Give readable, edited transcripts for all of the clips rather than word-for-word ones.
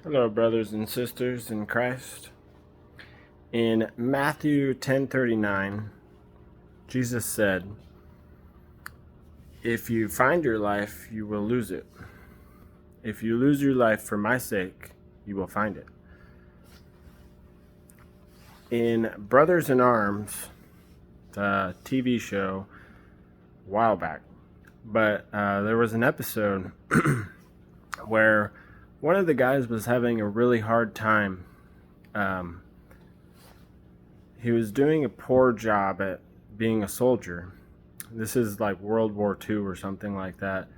Hello, brothers and sisters in Christ. In Matthew 10:39, Jesus said, "If you find your life, you will lose it. If you lose your life for my sake, you will find it." In Brothers in Arms, the TV show, a while back, but there was an episode where one of the guys was having a really hard time. He was doing a poor job at being a soldier. This is like World War II or something like that.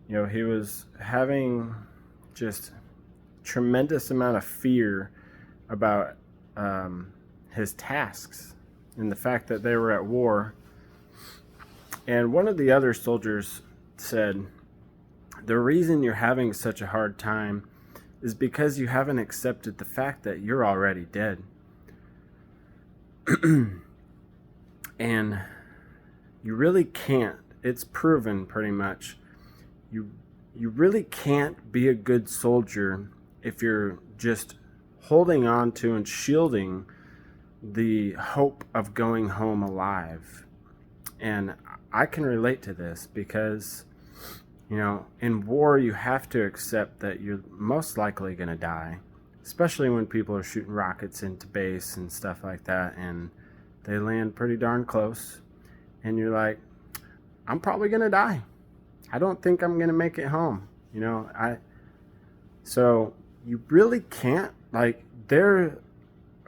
He was having just tremendous amount of fear about his tasks and the fact that they were at war. And one of the other soldiers said, "The reason you're having such a hard time is because you haven't accepted the fact that you're already dead." And you really can't. It's proven pretty much. You really can't be a good soldier if you're just holding on to and shielding the hope of going home alive. And I can relate to this because, in war you have to accept that you're most likely going to die, especially when people are shooting rockets into base and stuff like that, and they land pretty darn close, and you're like, I'm probably going to die. I don't think I'm going to make it home. So you really can't,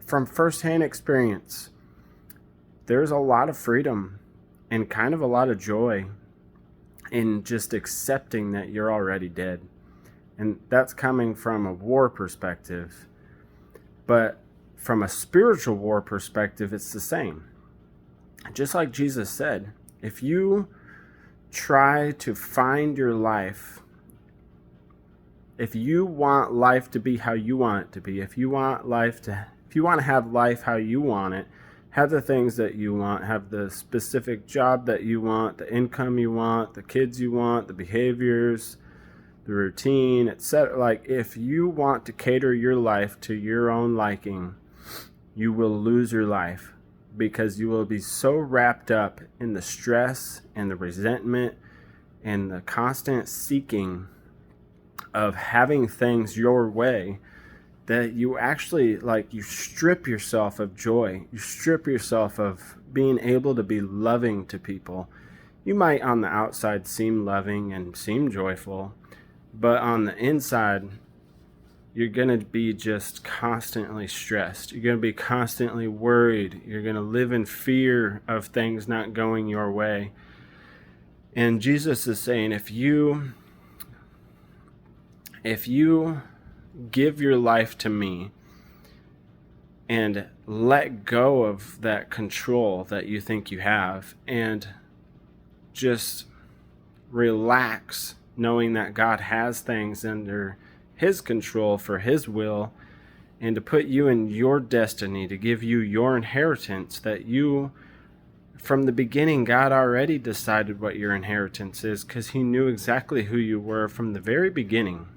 from firsthand experience, there's a lot of freedom and kind of a lot of joy in just accepting that you're already dead. And that's coming from a war perspective. But from a spiritual war perspective, it's the same. Just like Jesus said, if you try to find your life, if you want life to be how you want it to be, if you want to have life how you want it, have the things that you want, have the specific job that you want, the income you want, the kids you want, the behaviors, the routine, etc. If you want to cater your life to your own liking, you will lose your life, because you will be so wrapped up in the stress and the resentment and the constant seeking of having things your way that you actually, you strip yourself of joy. You strip yourself of being able to be loving to people. You might on the outside seem loving and seem joyful, but on the inside, you're going to be just constantly stressed. You're going to be constantly worried. You're going to live in fear of things not going your way. And Jesus is saying, if you give your life to me and let go of that control that you think you have, and just relax knowing that God has things under his control for his will, and to put you in your destiny, to give you your inheritance that you, from the beginning, God already decided what your inheritance is, because he knew exactly who you were from the very beginning.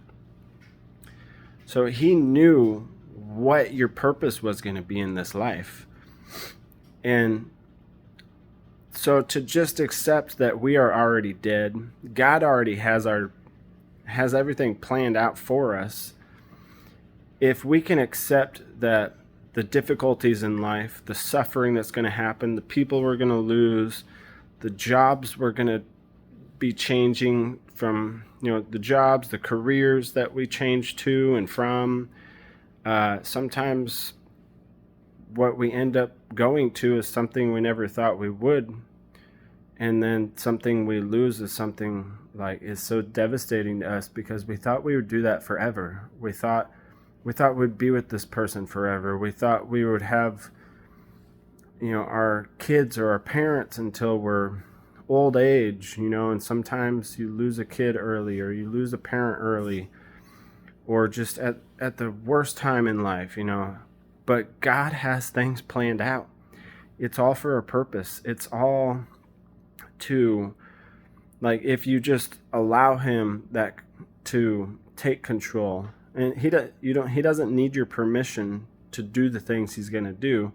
So he knew what your purpose was going to be in this life. And so to just accept that we are already dead, God already has everything planned out for us. If we can accept that the difficulties in life, the suffering that's going to happen, the people we're going to lose, the jobs we're going to be changing from, the jobs, the careers that we change to and from, sometimes what we end up going to is something we never thought we would. And then something we lose is something is so devastating to us, because we thought we would do that forever. We thought we'd be with this person forever. We thought we would have, our kids or our parents until we're old age, and sometimes you lose a kid early, or you lose a parent early, or just at the worst time in life, But God has things planned out. It's all for a purpose. It's all to, if you just allow him to take control And he doesn't need your permission to do the things he's going to do,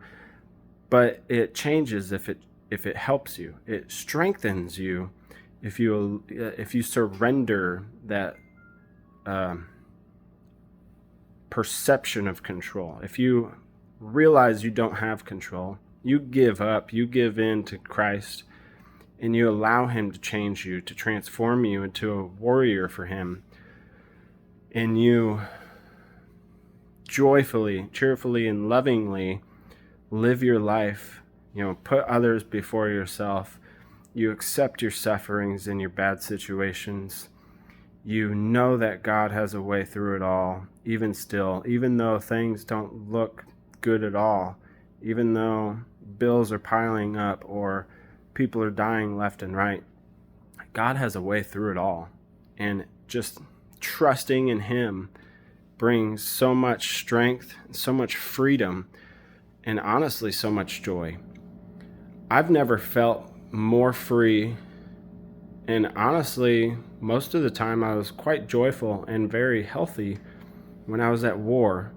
but it changes if it helps you. It strengthens you if you surrender that perception of control. If you realize you don't have control, you give up, you give in to Christ, and you allow him to change you, to transform you into a warrior for him. And you joyfully, cheerfully, and lovingly live your life, put others before yourself. You accept your sufferings and your bad situations. You know that God has a way through it all, even still, even though things don't look good at all, even though bills are piling up or people are dying left and right. God has a way through it all. And just trusting in him brings so much strength, so much freedom, and honestly, so much joy. I've never felt more free, and honestly, most of the time I was quite joyful and very healthy when I was at war,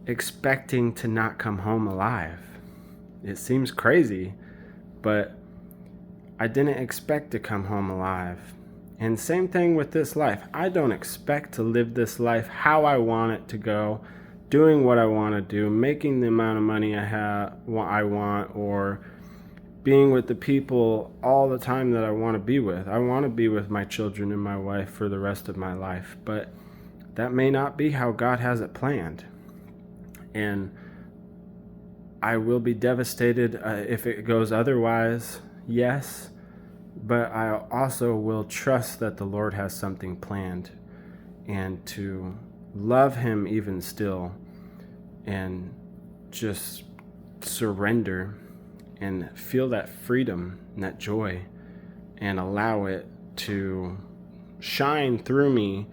expecting to not come home alive. It seems crazy, but I didn't expect to come home alive. And same thing with this life. I don't expect to live this life how I want it to go, doing what I want to do, making the amount of money I want, or being with the people all the time that I want to be with. I want to be with my children and my wife for the rest of my life, but that may not be how God has it planned. And I will be devastated if it goes otherwise, yes, but I also will trust that the Lord has something planned, and to love him even still and just surrender and feel that freedom and that joy and allow it to shine through me.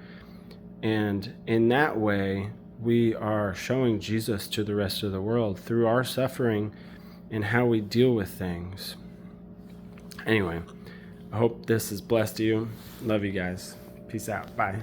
And in that way, we are showing Jesus to the rest of the world through our suffering and how we deal with things. Anyway, I hope this has blessed you. Love you guys. Peace out. Bye.